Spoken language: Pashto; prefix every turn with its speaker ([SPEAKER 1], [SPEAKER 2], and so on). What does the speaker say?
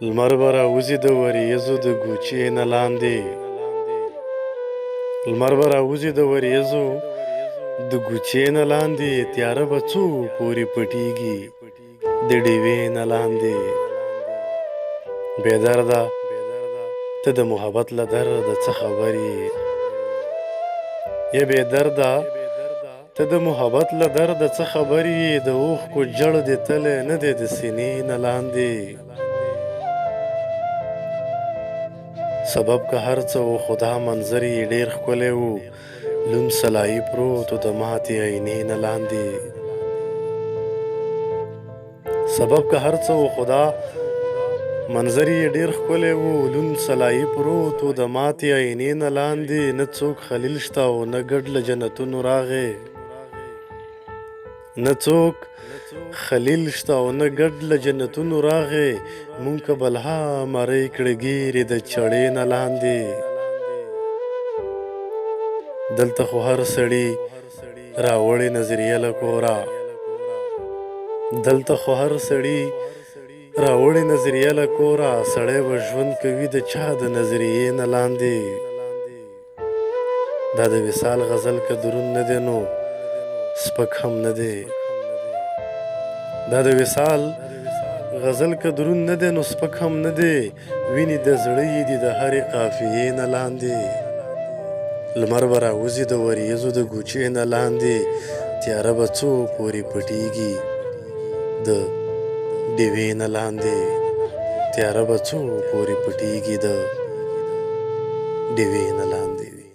[SPEAKER 1] لمر به راوځي د وریځو د ګوچې نه لاندې، لمر به راوځي د وریځو د ګوچې نه لاندې، تیاره به څو پورې پټېږي د ډیوې نه لاندې. بېدرده ته د محبت له درده څه خبر یې، یا بېدرده ته د محبت له درده څه خبر یې، د اوښکو جړ دې تلی نه دی د سینې نه لاندې. سبب که هر څه و خو دا منظر یې ډېر ښکلی و، لوند سلایي پروت و د ماتې آینې نه لاندې. سبب که هر څه و خو دا منظر یې ډېر ښکلی و، لوند سلایي پروت و د ماتې آینې نه لاندې. نه څوک خلیل شته او نه ګډ له جنتونو راغی، نه څوک خلیل شته او نه ګډ له جنتونو راغی. مونږ که بلها مرۍ کړه ګیرې د چړې نه لاندې. دلته خو هر سړي راوړې نظریه له کوره، دلته خو هر سړي راوړې نظریه له کوره، سړی به ژوند کوي د چا د نظریې نه لاندې. دا د وصال غزل که دروند نه دی نو سپک هم نه دی، دا د وصال غزل که دروند نه دی نو سپک هم نه دی. وینې د زړه یې دي د هرې قافیې نه لاندې. لمر به راوځي د وریځو د ګوچې نه لاندې، تیاره به څو پورې پټېږي د ډیوې نه لاندې. تیاره به څو پورې پټېږي د ډیوې نه لاندې.